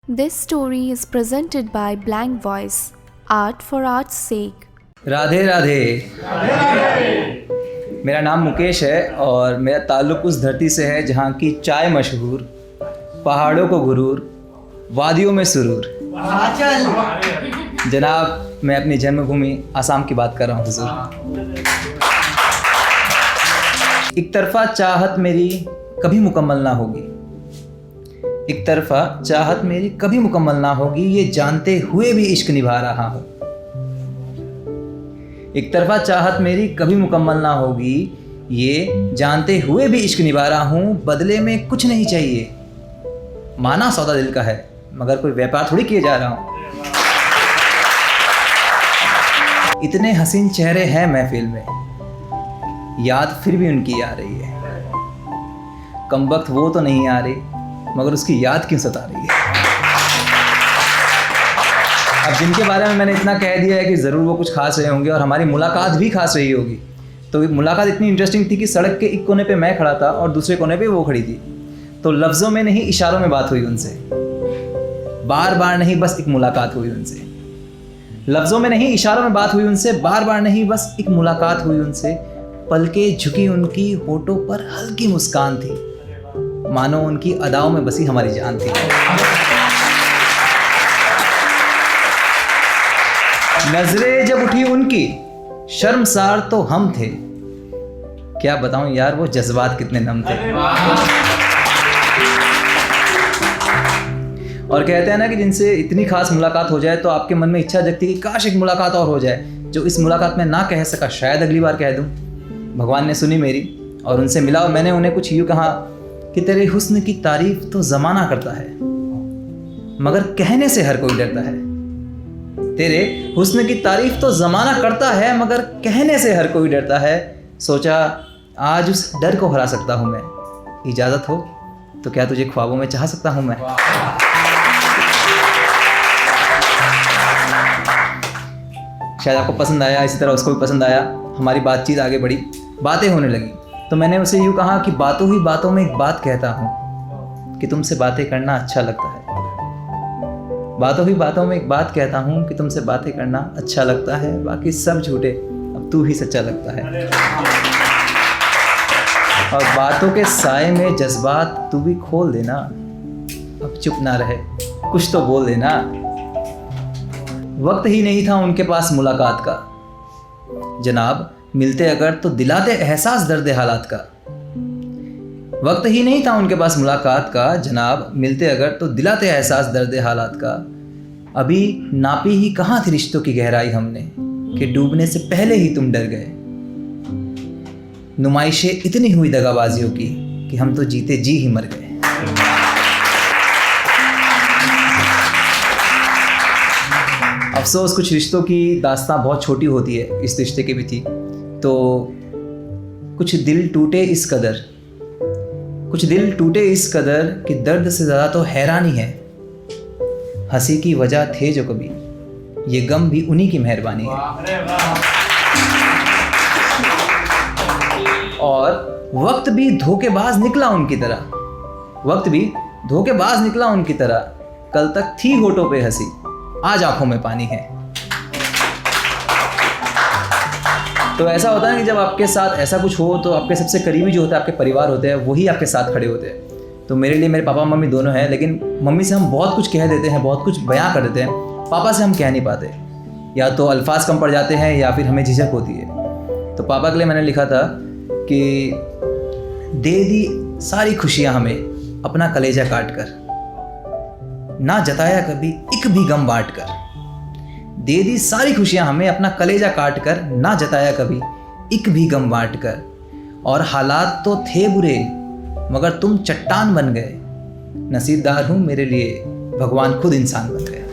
This story is presented by Blank Voice, Art for Art's sake. Radhe Radhe. मेरा नाम मुकेश है और मेरा ताल्लुक़ उस धरती से है जहाँ की चाय मशहूर, पहाड़ों को गुरूर, वादियों में सुरूर। जनाब, मैं अपनी जन्मभूमि आसाम की बात कर रहा हूँ हुजूर। एक तरफ़ा चाहत मेरी कभी मुकम्मल ना होगी, एक तरफ़ा चाहत मेरी कभी मुकम्मल ना होगी, ये जानते हुए भी इश्क निभा रहा हूँ। एक तरफ़ा चाहत मेरी कभी मुकम्मल ना होगी, ये जानते हुए भी इश्क निभा रहा हूँ। बदले में कुछ नहीं चाहिए, माना सौदा दिल का है, मगर कोई व्यापार थोड़ी किए जा रहा हूँ। इतने हसीन चेहरे हैं महफिल में, याद फिर भी उनकी आ रही है। कमबख्त वो तो नहीं आ रही, मगर उसकी याद क्यों सता रही है। अब जिनके बारे में मैंने इतना कह दिया है कि ज़रूर वो कुछ खास रहे होंगे और हमारी मुलाकात भी खास रही होगी। तो मुलाकात इतनी इंटरेस्टिंग थी कि सड़क के एक कोने पे मैं खड़ा था और दूसरे कोने पे वो खड़ी थी। तो लफ्ज़ों में नहीं, इशारों में बात हुई उनसे। बार बार नहीं, बस एक मुलाकात हुई उनसे। लफ्ज़ों में नहीं, इशारों में बात हुई उनसे। बार बार नहीं, बस एक मुलाकात हुई उनसे। पलकें झुकी उनकी, होठों पर हल्की मुस्कान थी, मानो उनकी अदाओं में बसी हमारी जान थी। नजरें जब उठी उनकी, शर्मसार तो हम थे। क्या बताऊं यार, वो जज्बात कितने नम थे। और कहते हैं ना कि जिनसे इतनी खास मुलाकात हो जाए तो आपके मन में इच्छा जगती कि काश एक मुलाकात और हो जाए। जो इस मुलाकात में ना कह सका, शायद अगली बार कह दूं। भगवान ने सुनी मेरी और उनसे मिला और मैंने उन्हें कुछ यूँ कहा कि तेरे हुस्न की तारीफ तो ज़माना करता है, मगर कहने से हर कोई डरता है। तेरे हुस्न की तारीफ तो ज़माना करता है, मगर कहने से हर कोई डरता है। सोचा आज उस डर को हरा सकता हूँ मैं। इजाज़त हो तो क्या तुझे ख्वाबों में चाह सकता हूँ मैं। शायद आपको पसंद आया, इसी तरह उसको भी पसंद आया। हमारी बातचीत आगे बढ़ी, बातें होने लगी। तो मैंने उसे यूँ कहा कि बातों ही बातों में एक बात कहता हूँ कि तुमसे बातें करना अच्छा लगता है। बातों ही बातों में एक बात कहता हूँ कि तुमसे बातें करना अच्छा लगता है। बाकी सब झूठे, अब तू ही सच्चा लगता है। और बातों के साए में जज्बात तू भी खोल देना, अब चुप ना रहे, कुछ तो बोल देना। वक्त ही नहीं था उनके पास मुलाकात का, जनाब मिलते अगर तो दिलाते एहसास दर्द हालात का। वक्त ही नहीं था उनके पास मुलाकात का, जनाब मिलते अगर तो दिलाते एहसास दर्द हालात का। अभी नापी ही कहाँ थी रिश्तों की गहराई हमने कि डूबने से पहले ही तुम डर गए। नुमाइशें इतनी हुई दगाबाजियों की कि हम तो जीते जी ही मर गए। अफसोस कुछ रिश्तों की दास्तां बहुत छोटी होती है, इस रिश्ते की भी थी। तो कुछ दिल टूटे इस कदर, कुछ दिल टूटे इस कदर कि दर्द से ज़्यादा तो हैरानी है। हंसी की वजह थे जो कभी, ये गम भी उन्हीं की मेहरबानी है। और वक्त भी धोखेबाज निकला उनकी तरह, वक्त भी धोखेबाज निकला उनकी तरह। कल तक थी होठों पे हंसी, आज आंखों में पानी है। तो ऐसा होता है कि जब आपके साथ ऐसा कुछ हो तो आपके सबसे करीबी जो होता है, आपके परिवार होते हैं, वही आपके साथ खड़े होते हैं। तो मेरे लिए मेरे पापा मम्मी दोनों हैं, लेकिन मम्मी से हम बहुत कुछ कह देते हैं, बहुत कुछ बयां कर देते हैं। पापा से हम कह नहीं पाते, या तो अल्फाज कम पड़ जाते हैं या फिर हमें झिझक होती है। तो पापा के लिए मैंने लिखा था कि दे दी सारी खुशियाँ हमें अपना कलेजा काट कर, ना जताया कभी एक भी गम बांट कर। दे दी सारी खुशियाँ हमें अपना कलेजा काट कर, ना जताया कभी एक भी गम बांट कर। और हालात तो थे बुरे, मगर तुम चट्टान बन गए। नसीबदार हूँ मेरे लिए भगवान खुद इंसान बन गया।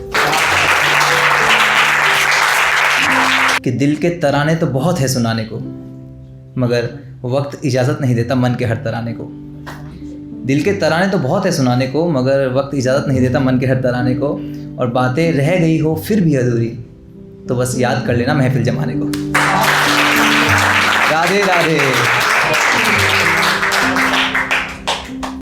कि दिल के तराने तो बहुत है सुनाने को, मगर वक्त इजाज़त नहीं देता मन के हर तराने को। दिल के तराने तो बहुत है सुनाने को, मगर वक्त इजाज़त नहीं देता मन के हर तराने को। और बातें रह गई हो फिर भी अधूरी, तो बस याद कर लेना महफिल जमाने को। राधे राधे।